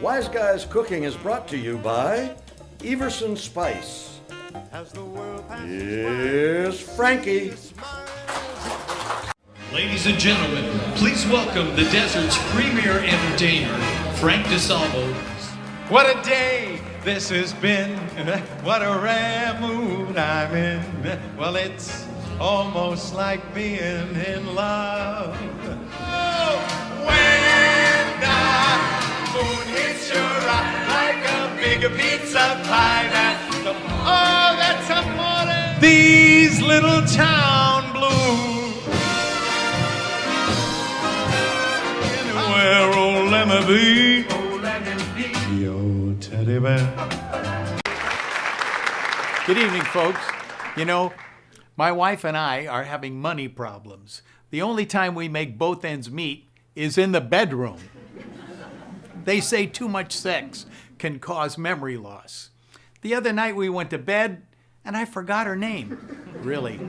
Wise Guys Cooking is brought to you by Everson Spice. Here's Frankie. Ladies and gentlemen, please welcome the desert's premier entertainer, Frank DeSalvo. What a day this has been. What a rare mood I'm in. Well, it's almost like being in love. Oh, when the moon hits your eye like a big pizza pie. That's amore. These little town blues. Anywhere, oh, let me be. Yo, teddy bear. Good evening, folks. You know, my wife and I are having money problems. The only time we make both ends meet is in the bedroom. They say too much sex can cause memory loss. The other night we went to bed and I forgot her name. Really.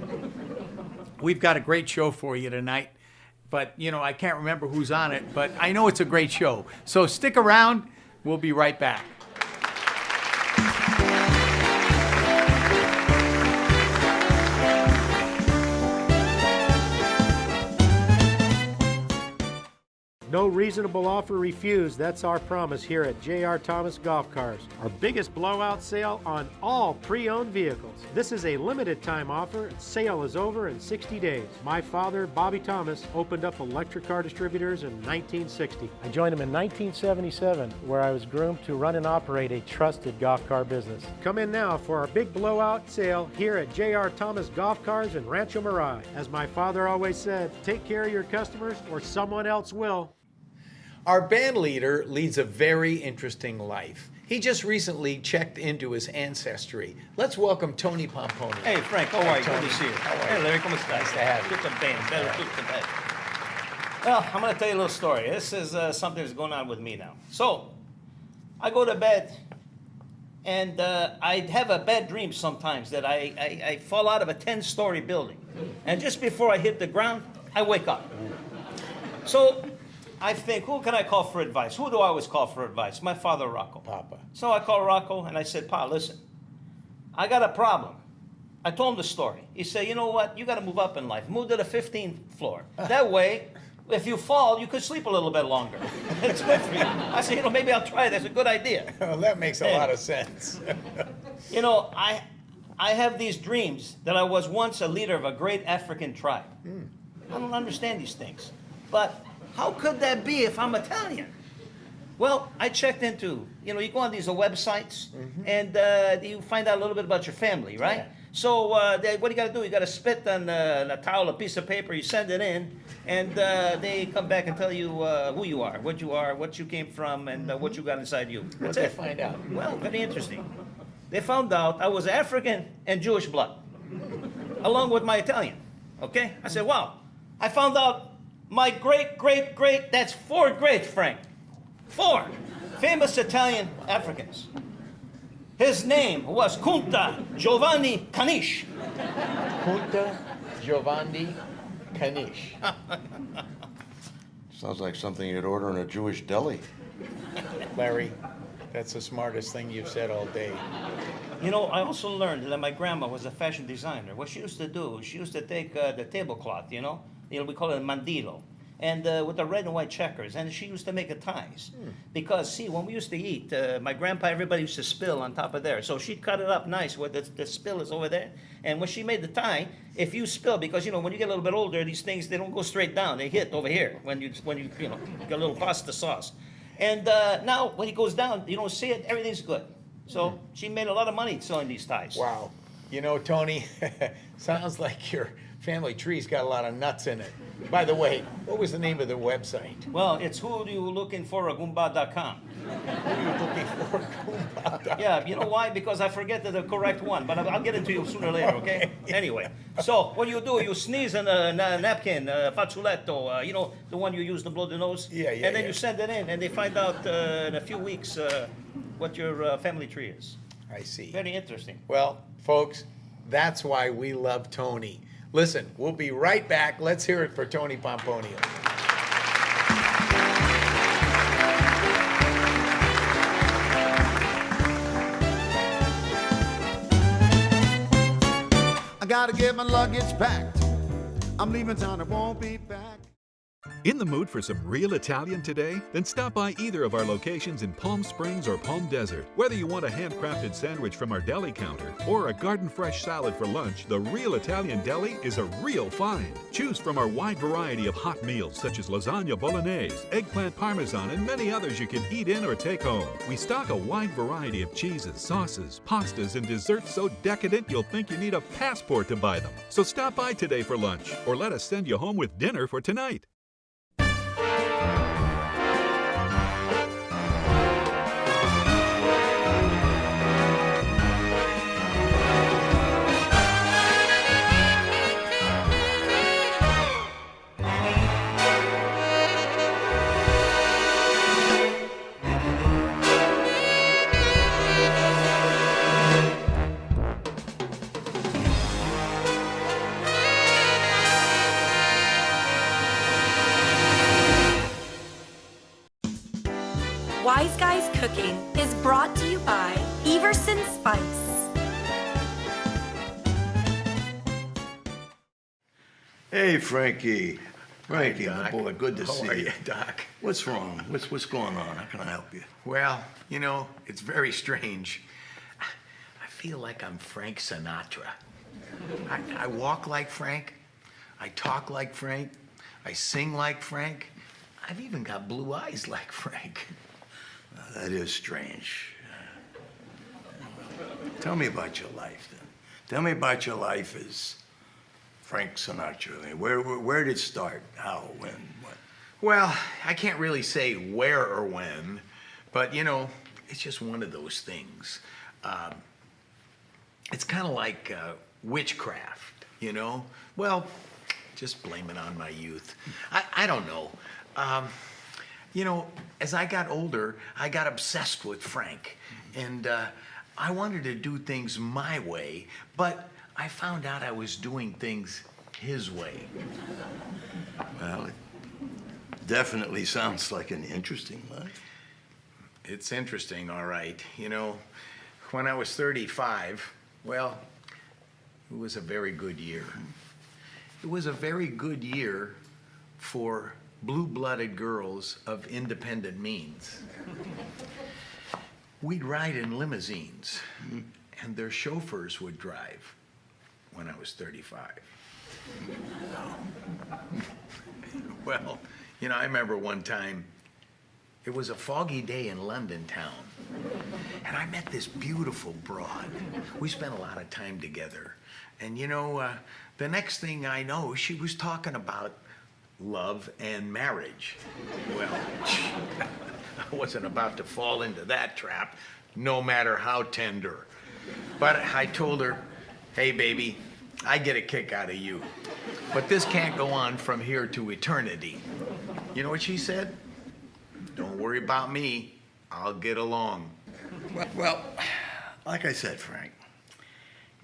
We've got a great show for you tonight, but you know, I can't remember who's on it, but I know it's a great show. So stick around. We'll be right back. No reasonable offer refused. That's our promise here at J.R. Thomas Golf Cars. Our biggest blowout sale on all pre-owned vehicles. This is a limited time offer. Sale is over in 60 days. My father, Bobby Thomas, opened up electric car distributors in 1960. I joined him in 1977, where I was groomed to run and operate a trusted golf car business. Come in now for our big blowout sale here at J.R. Thomas Golf Cars in Rancho Mirage. As my father always said, take care of your customers or someone else will. Our band leader leads a very interesting life. He just recently checked into his ancestry. Let's welcome Tony Pomponi. Hey, Frank, how are you? Tony. Good to see you. How are Hey, you? Larry, ¿cómo estás? Nice to have you. Good to be. Better good to be. Well, I'm going to tell you a little story. This is something that's going on with me now. So, I go to bed, and I have a bad dream sometimes that I fall out of a 10-story building. And just before I hit the ground, I wake up. So, I think, who can I call for advice? Who do I always call for advice? My father, Rocco. Papa. So I called Rocco and I said, Pa, listen, I got a problem. I told him the story. He said, you know what? You got to move up in life. Move to the 15th floor. That way, if you fall, you could sleep a little bit longer. It's good for you. I said, you know, maybe I'll try it. That's a good idea. Well, that makes a lot of sense. You know, I have these dreams that I was once a leader of a great African tribe. I don't understand these things. But how could that be if I'm Italian? Well, I checked into, you know, you go on these websites and you find out a little bit about your family, right? Yeah. So what do you got to do? You got to spit on a towel, a piece of paper, you send it in, and they come back and tell you who you are, what you came from, and what you got inside you. What'd they find out? Well, very interesting. They found out I was African and Jewish blood, along with my Italian, okay? I said, wow, I found out my great, that's 4 greats, Frank. 4 famous Italian Africans. His name was Kunta Giovanni Caniche. Punta Giovanni Caniche. Sounds like something you'd order in a Jewish deli. Larry, that's the smartest thing you've said all day. You know, I also learned that my grandma was a fashion designer. What she used to do, she used to take the tablecloth, you know, we call it a mandilo, and with the red and white checkers, and she used to make it ties. Because, see, when we used to eat, my grandpa, everybody used to spill on top of there. So she'd cut it up nice where the spill is over there. And when she made the tie, if you spill, because, you know, when you get a little bit older, these things, they don't go straight down. They hit over here when you know, get a little pasta sauce. And now, when it goes down, you don't see it, everything's good. So she made a lot of money selling these ties. Wow. You know, Tony, sounds like your family tree's got a lot of nuts in it. By the way, what was the name of the website? Well, it's whodoyoulookinforagumba.com. Who are you looking for? Goomba. Yeah, you know why? Because I forget the correct one, but I'll get it to you sooner or later, okay? Anyway, so what do? You sneeze in a napkin, fazzoletto, you know, the one you use to blow the nose? Yeah. And then you send it in, and they find out in a few weeks what your family tree is. I see. Very interesting. Well, folks, that's why we love Tony. Listen, we'll be right back. Let's hear it for Tony Pomponio. gotta get my luggage packed. I'm leaving town, I won't be back. In the mood for some real Italian today? Then stop by either of our locations in Palm Springs or Palm Desert. Whether you want a handcrafted sandwich from our deli counter or a garden fresh salad for lunch, the Real Italian Deli is a real find. Choose from our wide variety of hot meals such as lasagna bolognese, eggplant parmesan, and many others you can eat in or take home. We stock a wide variety of cheeses, sauces, pastas, and desserts so decadent you'll think you need a passport to buy them. So stop by today for lunch or let us send you home with dinner for tonight. Wise Guys Cooking is brought to you by Everson Spice. Hey, Frankie. Frankie, Hi, my Doc. boy, good to How see are you. you, Doc? What's wrong? What's going on? How can I help you? Well, you know, it's very strange. I feel like I'm Frank Sinatra. I walk like Frank. I talk like Frank. I sing like Frank. I've even got blue eyes like Frank. That is strange. Tell me about your life, then. Tell me about your life as Frank Sinatra. I mean, where did it start? How? When? What? Well, I can't really say where or when, but you know, it's just one of those things. It's kind of like witchcraft, you know? Well, just blame it on my youth. I don't know. You know, as I got older, I got obsessed with Frank. And I wanted to do things my way, but I found out I was doing things his way. Well, it definitely sounds like an interesting life. It's interesting, all right. You know, when I was 35, well, it was a very good year. It was a very good year for blue-blooded girls of independent means. We'd ride in limousines, and their chauffeurs would drive when I was 35. Well, you know, I remember one time, it was a foggy day in London town, and I met this beautiful broad. We spent a lot of time together. And you know, the next thing I know, she was talking about love and marriage. Well, I wasn't about to fall into that trap, no matter how tender. But I told her, hey, baby, I get a kick out of you. But this can't go on from here to eternity. You know what she said? Don't worry about me. I'll get along. Well, like I said, Frank,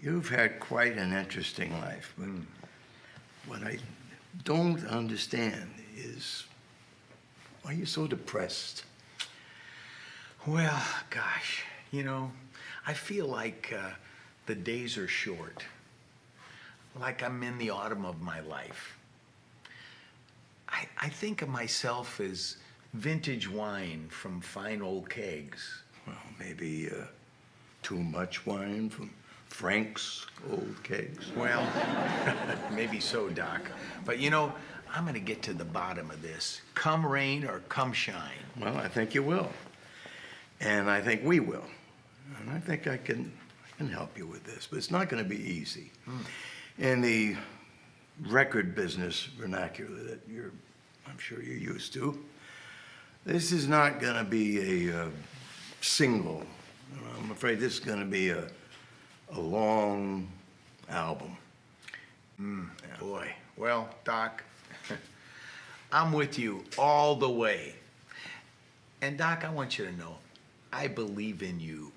you've had quite an interesting life. But what I don't understand is why you're so depressed. Well, gosh, you know, I feel like the days are short. Like I'm in the autumn of my life. I think of myself as vintage wine from fine old kegs. Well, maybe too much wine from Frank's old kegs. Well, maybe so, Doc. But you know, I'm gonna get to the bottom of this, come rain or come shine. Well, I think you will. And I think we will. And I think I can help you with this, but it's not going to be easy. In the record business vernacular that I'm sure you're used to, this is not going to be a single. I'm afraid this is going to be a long album. Boy, well, Doc, I'm with you all the way. And Doc, I want you to know, I believe in you.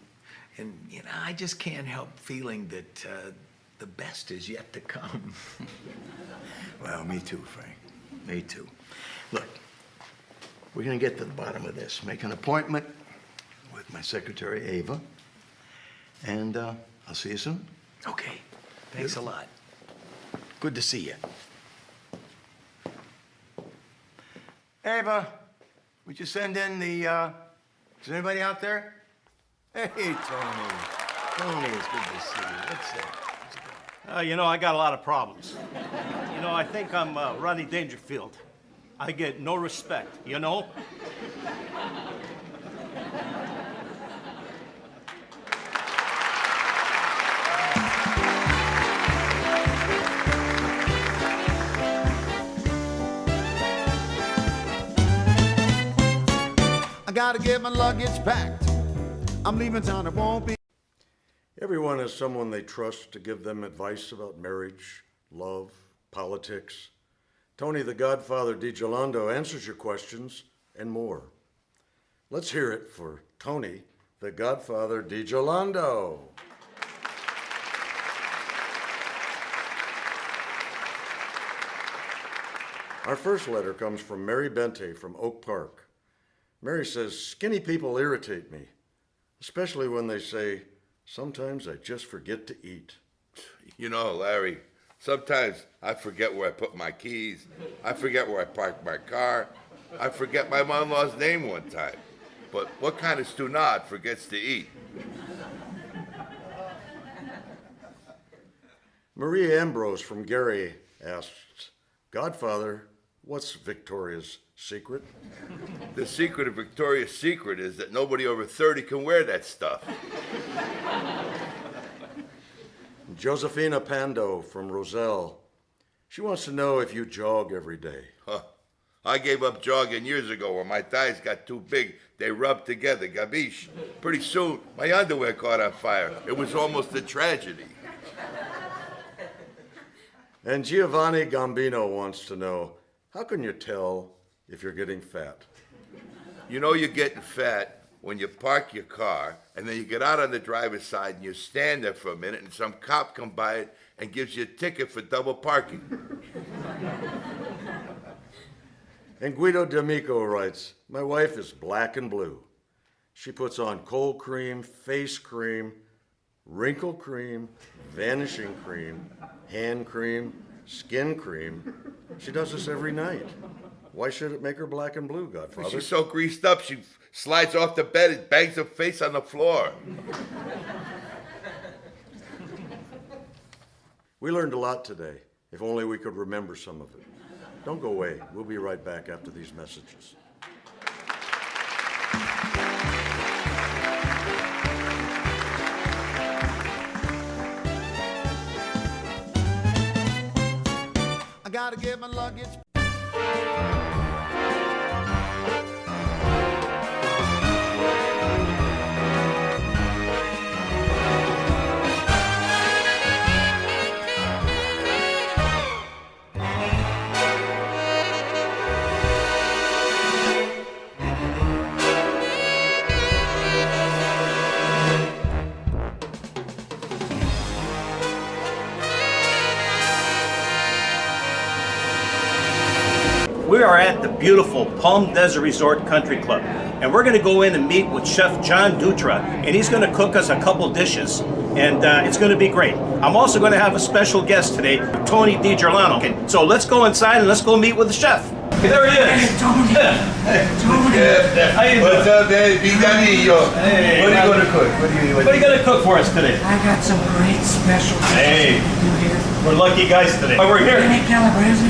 And, you know, I just can't help feeling that the best is yet to come. Well, me too, Frank. Me too. Look, we're going to get to the bottom of this. Make an appointment with my secretary, Ava. And I'll see you soon. Okay, thanks a lot. Good to see you. Ava, would you send in the, is there anybody out there? Hey, Tony. Tony, it's good to see you. What's that? You know, I got a lot of problems. You know, I think I'm Rodney Dangerfield. I get no respect, you know? I gotta get my luggage packed. I'm leaving town, it won't be. Everyone has someone they trust to give them advice about marriage, love, politics. Tony the Godfather DiGiolando answers your questions and more. Let's hear it for Tony the Godfather DiGiolando. Our first letter comes from Mary Bente from Oak Park. Mary says, skinny people irritate me, especially when they say, sometimes I just forget to eat. You know, Larry, sometimes I forget where I put my keys. I forget where I parked my car. I forget my mom-in-law's name one time. But what kind of stunad forgets to eat? Maria Ambrose from Gary asks, Godfather, what's Victoria's secret? The secret of Victoria's Secret is that nobody over 30 can wear that stuff. Josefina Pando from Roselle. She wants to know if you jog every day. Huh. I gave up jogging years ago when my thighs got too big. They rubbed together, gabish. Pretty soon, my underwear caught on fire. It was almost a tragedy. And Giovanni Gambino wants to know, how can you tell if you're getting fat? You know you're getting fat when you park your car and then you get out on the driver's side and you stand there for a minute and some cop comes by it and gives you a ticket for double parking. And Guido D'Amico writes, my wife is black and blue. She puts on cold cream, face cream, wrinkle cream, vanishing cream, hand cream, skin cream. She does this every night. Why should it make her black and blue, Godfather? She's so greased up, she slides off the bed and bangs her face on the floor. We learned a lot today. If only we could remember some of it. Don't go away. We'll be right back after these messages. I gotta get my luggage. We are at the beautiful Palm Desert Resort Country Club, and we're going to go in and meet with Chef John Dutra, and he's going to cook us a couple dishes, and it's going to be great. I'm also going to have a special guest today, Tony DiGiolando. So let's go inside and let's go meet with the chef. There he is. Hey, Tony. How you doing? What's up, man? Biganillo. Hey, what are you going to cook? What are you going to cook for us today? I got some great special dishes Hey. to do here. We're lucky guys today. Oh, we're here. Penne calabrese,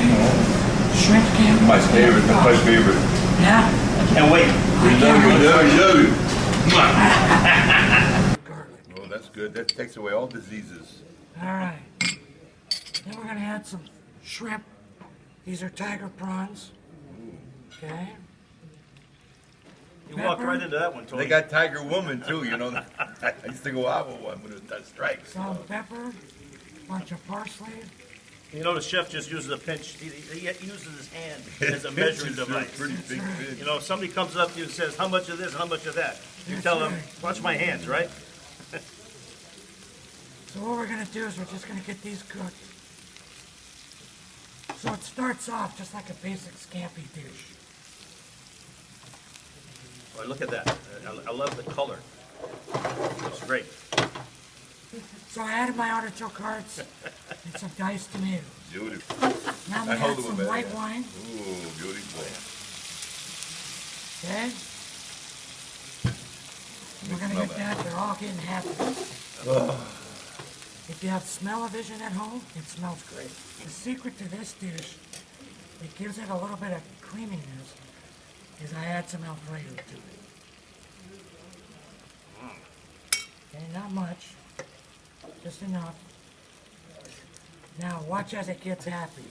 shrimp calabrese. My favorite, my favorite. Yeah. And wait. We love you. Oh, that's good. That takes away all diseases. All right. Then we're gonna add some shrimp. These are tiger prawns. Okay. You walked right into that one, Tony. They got Tiger Woman, too, you know. I used to go out with one when that strikes. Some pepper, bunch of parsley. You know, the chef just uses a pinch. He uses his hand as a measuring device. Pretty big fish. You know, if somebody comes up to you and says, how much of this, how much of that? You tell them, watch my hands, right? So what we're gonna do is we're just gonna get these cooked. So it starts off just like a basic scampi dish. Boy, look at that. I love the color. It's great. So I added my artichoke hearts and some diced tomatoes. Beautiful. Now I'm gonna add some white wine. Ooh, beautiful. Okay? We're gonna get that. They're all getting happy. If you have smell-o-vision at home, it smells great. The secret to this dish, it gives it a little bit of creaminess, is I add some Alfredo to it. Okay, not much, just enough. Now watch as it gets happy.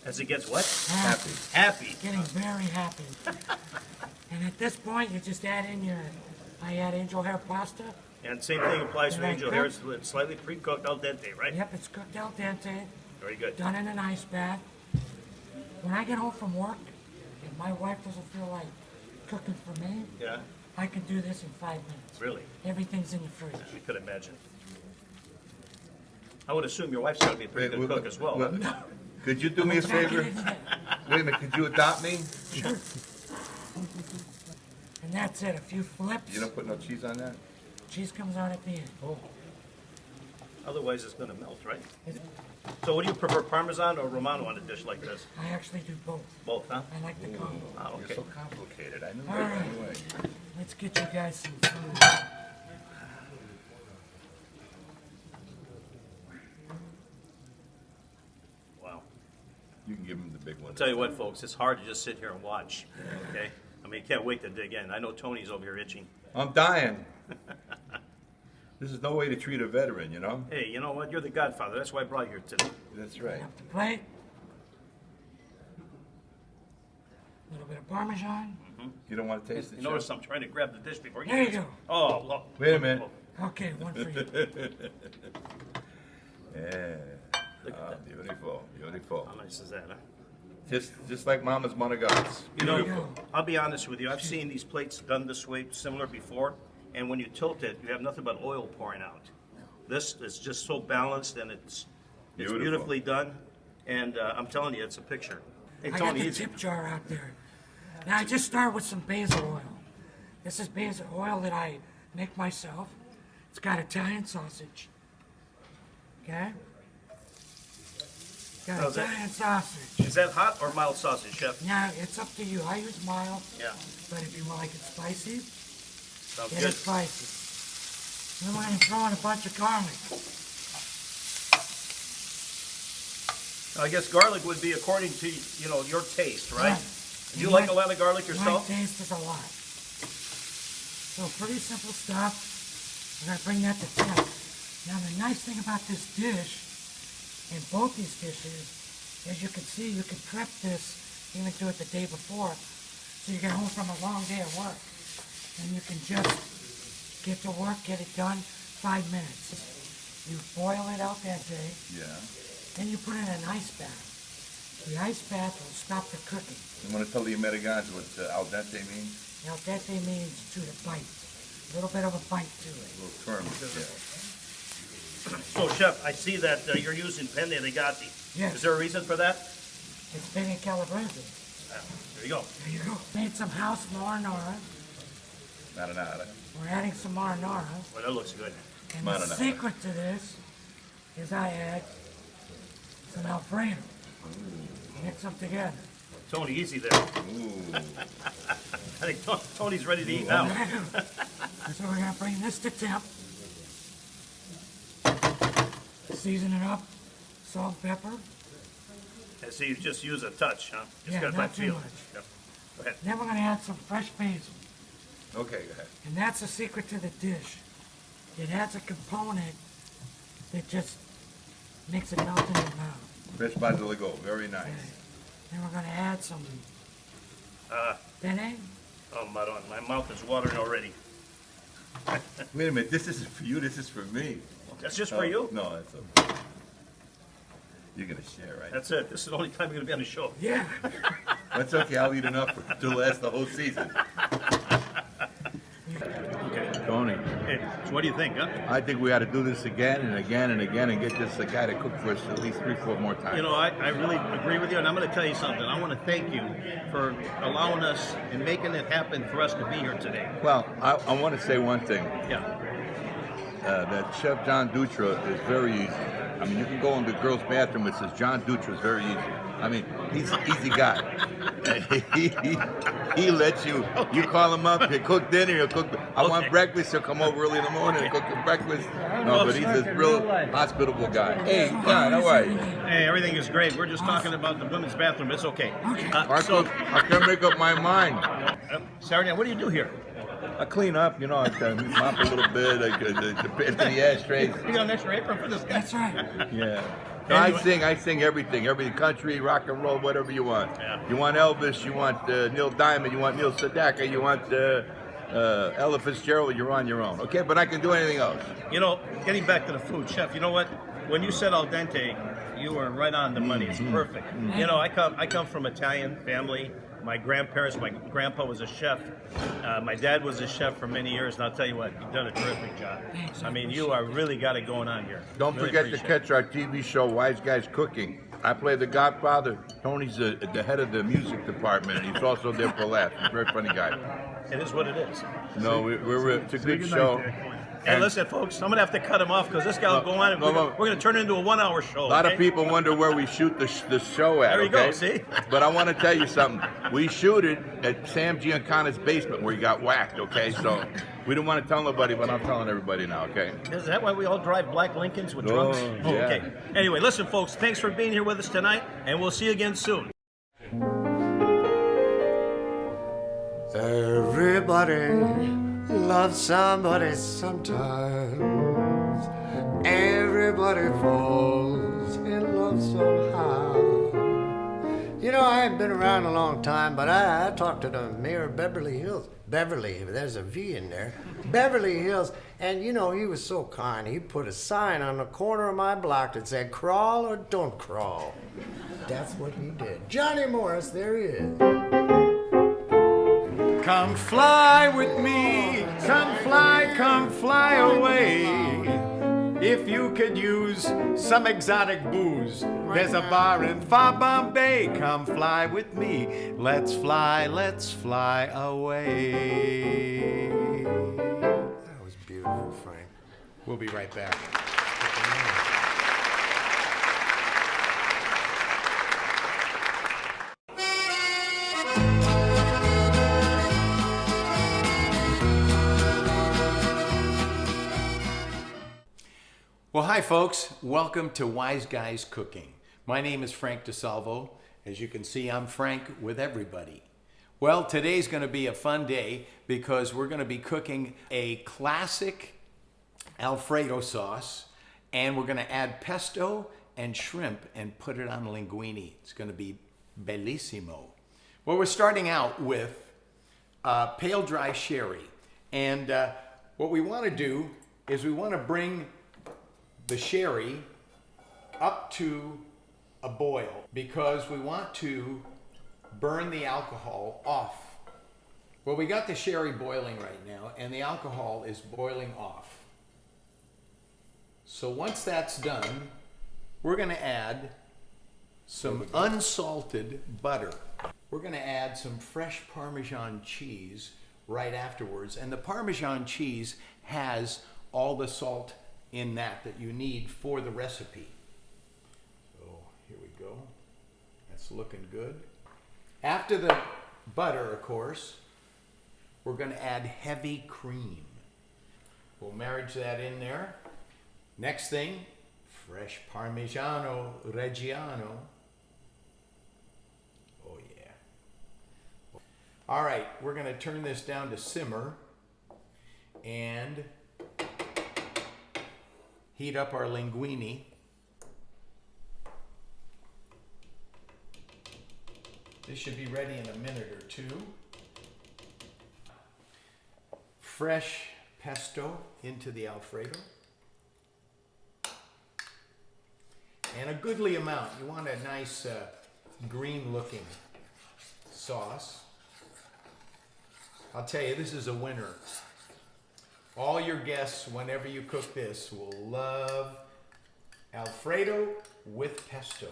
As it gets what? Happy. Happy. Getting very happy. And at this point, you just add in I add angel hair pasta. And same thing applies to Did I angel hair. It's slightly pre-cooked al dente, right? Yep, it's cooked al dente, Very good. done in an ice bath. When I get home from work, if my wife doesn't feel like cooking for me, Yeah, I can do this in 5 minutes. really. Everything's in the fridge. I could imagine. I would assume your wife's got to be a pretty good cook as well. huh? Could you do me a favor? Wait a minute, could you adopt me? Sure. And that's it, a few flips. You don't put no cheese on that? Cheese comes out at the end. Otherwise, it's going to melt, right? So, what do you prefer, Parmesan or Romano on a dish like this? I actually do both. Both, huh? I like the combo. Oh, okay. You're so complicated. I knew All that right. anyway. Let's get you guys some food. Wow. You can give him the big one. I'll tell you what, folks, it's hard to just sit here and watch. Okay? I mean, can't wait to dig in. I know Tony's over here itching. I'm dying. This is no way to treat a veteran, you know? Hey, you know what? You're the godfather. That's why I brought you here today. That's right. Up the plate. A little bit of Parmesan. You don't want to taste it, You notice Chef? I'm trying to grab the dish before you There you do go. this. Oh, look. Wait a minute. Okay, one for you. Yeah. Look at that. Beautiful, beautiful. How nice is that, huh? Just like Mama's monogatz. You know, Beautiful. I'll be honest with you. I've seen these plates done this way, similar before, and when you tilt it, you have nothing but oil pouring out. This is just so balanced, and it's Beautiful. beautifully done. And I'm telling you, it's a picture. Hey, I got Tony, the easy. tip jar out there. Now I just start with some basil oil. This is basil oil that I make myself. It's got Italian sausage. Okay? Got How's that? Italian sausage. Is that hot or mild sausage, Chef? Now it's up to you. I use mild, Yeah. but if you like it spicy, Sounds get good. it spicy. Then we're gonna throw in a bunch of garlic. I guess garlic would be according to, you know, your taste, right? Right. Do you like a lot of garlic yourself? My taste is a lot. So pretty simple stuff. We're gonna bring that to temp. Now the nice thing about this dish, and both these dishes, as you can see, you can prep this, even do it the day before. So you get home from a long day of work, and you can just get to work, get it done, 5 minutes. You boil it out that day, Yeah. then you put it in an ice bath. The ice bath will stop the cooking. You want to tell the Americans what al dente means? Now that they means to the bite. A little bit of a bite to it. A little firm, yeah. So, Chef, I see that you're using penne di gatti. Yes. Is there a reason for that? It's penne calabrese. There you go. There you go. Made some house marinara. Marinara. We're adding some marinara. Well, that looks good. And the Marinara. secret to this is I add some Alfredo. Mix them together. Tony, easy there. Ooh. I think Tony's ready to eat now. So we're gonna bring this to temp. Season it up. Salt, pepper. And so you just use a touch, huh? Just Yeah, got not too feel. much. Yep. Go ahead. Then we're gonna add some fresh basil. Okay, go ahead. And that's the secret to the dish. It adds a component that just makes it melt in your mouth. Fresh basilico, very nice. Then we're gonna add some Uh, penne. oh, Maron, my mouth is watering already. Wait a minute, this isn't for you, this is for me. That's just for you? No, that's okay. You're going to share, right? That's it. This is the only time you're going to be on the show. Yeah. That's okay, I'll eat enough to last the whole season. Tony, Hey, so what do you think, huh? I think we ought to do this again and again and again and get this guy to cook for us at least 3-4 more times. You know, I really agree with you, and I'm going to tell you something. I want to thank you for allowing us and making it happen for us to be here today. Well, I want to say one thing. Yeah. that Chef John Dutra is very easy. I mean, you can go in the girls' bathroom, it says John Dutra is very easy. I mean, he's an easy guy. he lets you call him up, he'll cook dinner, he'll cook, I want breakfast, he'll come over early in the morning and cook your breakfast. No, but he's a real hospitable guy. Hey, John, how are you? Hey, everything is great. We're just talking about the women's bathroom. It's okay. I can't make up my mind. Saturday, what do you do here? I clean up, you know, I mop a little bit, I empty the ashtrays. You got an extra apron for this guy? That's right. Yeah. No, I sing everything, country, rock and roll, whatever you want. Yeah. You want Elvis, you want Neil Diamond, you want Neil Sedaka, you want Ella Fitzgerald, you're on your own. Okay, but I can do anything else. You know, getting back to the food, Chef, you know what? When you said al dente, you were right on the money. It's perfect. You know, I come from Italian family. My grandparents, my grandpa was a chef. My dad was a chef for many years, and I'll tell you what, you've done a terrific job. I mean, you are really got it going on here. Don't forget to catch our TV show, Wise Guys Cooking. I play the Godfather. Tony's the head of the music department, and he's also there for laughs. He's a very funny guy. It is what it is. No, it's a good show. And listen, folks, I'm going to have to cut him off because this guy will go on and we're going to turn it into a 1-hour show. A lot of people wonder where we shoot the show at. There you go, see? But I want to tell you something. We shoot it at Sam Giancana's basement where he got whacked, okay? So we don't want to tell nobody, but I'm telling everybody now, okay? Is that why we all drive black Lincolns with drunks? Yeah. Okay. Anyway, listen, folks, thanks for being here with us tonight, and we'll see you again soon. Everybody loves somebody sometimes. Everybody falls in love somehow. You know, I haven't been around a long time, but I talked to the mayor of Beverly Hills. Beverly, there's a V in there. Beverly Hills. And you know, he was so kind. He put a sign on the corner of my block that said, crawl or don't crawl. That's what he did. Johnny Morris, there he is. Come fly with me, come fly away. If you could use some exotic booze, there's a bar in far Bombay. Come fly with me, let's fly away. That was beautiful, Frank. We'll be right back. Well, hi, folks. Welcome to Wise Guys Cooking. My name is Frank DeSalvo. As you can see, I'm Frank with everybody. Well, today's going to be a fun day because we're going to be cooking a classic Alfredo sauce, and we're going to add pesto and shrimp and put it on linguine. It's going to be bellissimo. Well, we're starting out with pale dry sherry. And what we want to do is we want to bring the sherry up to a boil because we want to burn the alcohol off. Well, we got the sherry boiling right now and the alcohol is boiling off. So once that's done, we're going to add some unsalted butter. We're going to add some fresh Parmesan cheese right afterwards. And the Parmesan cheese has all the salt in that you need for the recipe. So here we go. That's looking good. After the butter, of course, we're going to add heavy cream. We'll marriage that in there. Next thing, fresh Parmigiano Reggiano. Oh yeah. All right, we're going to turn this down to simmer and heat up our linguine. This should be ready in a minute or two. Fresh pesto into the Alfredo. And a goodly amount. You want a nice green looking sauce. I'll tell you, this is a winner. All your guests, whenever you cook this, will love Alfredo with pesto.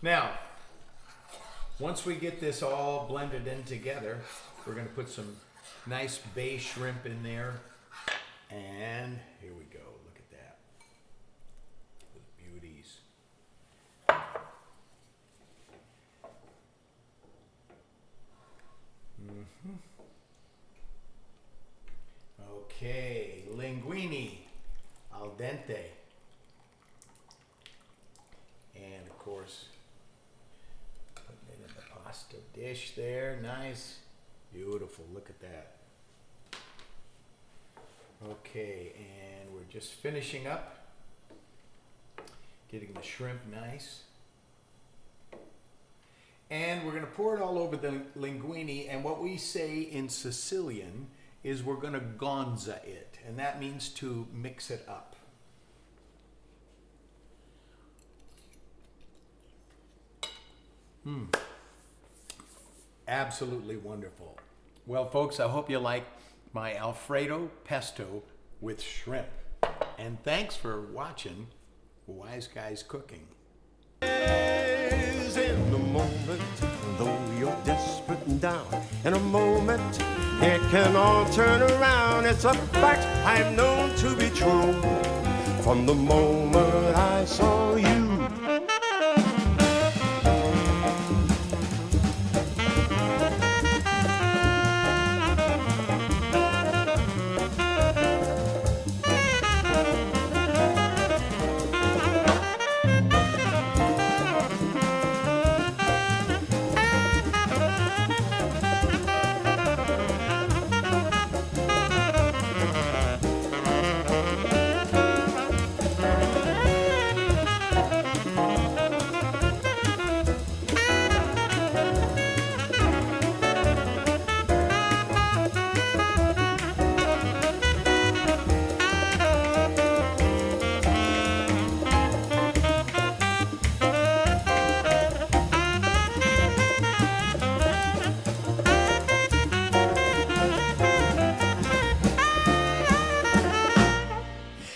Now, Once we get this all blended in together, we're gonna put some nice bay shrimp in there. And here we go, look at that. The beauties. Okay, linguine al dente. And of course, putting it in the pasta dish there, nice, beautiful, look at that. Okay, and we're just finishing up, getting the shrimp nice. And we're gonna pour it all over the linguine, and what we say in Sicilian is we're gonna gonza it, and that means to mix it up. Absolutely wonderful. Well, folks, I hope you like my Alfredo pesto with shrimp. And thanks for watching Wise Guys Cooking. In the moment, though you're desperate and down, in a moment, it can all turn around. It's a fact I've known to be true from the moment I saw you.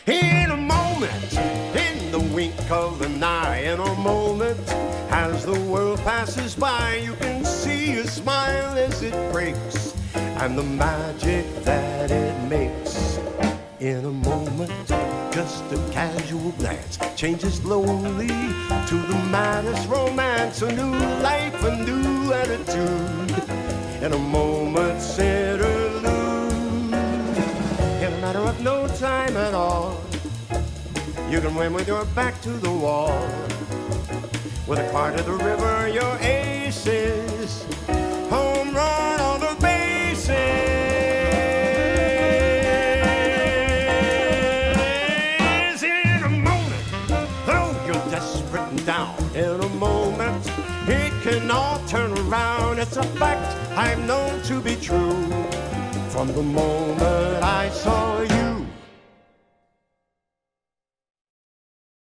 In a moment, in the wink of an eye, in a moment, as the world passes by, you can see a smile as it breaks, and the magic that it makes. In a moment, just a casual glance changes slowly to the maddest romance, a new life, a new attitude, in a moment's interlude. In a matter of no time at all, you can win with your back to the wall. With a car to the river, your aces, home run on the bases. In a moment, though you're desperate and down, in a moment, it can all turn around. It's a fact I've known to be true from the moment I saw you.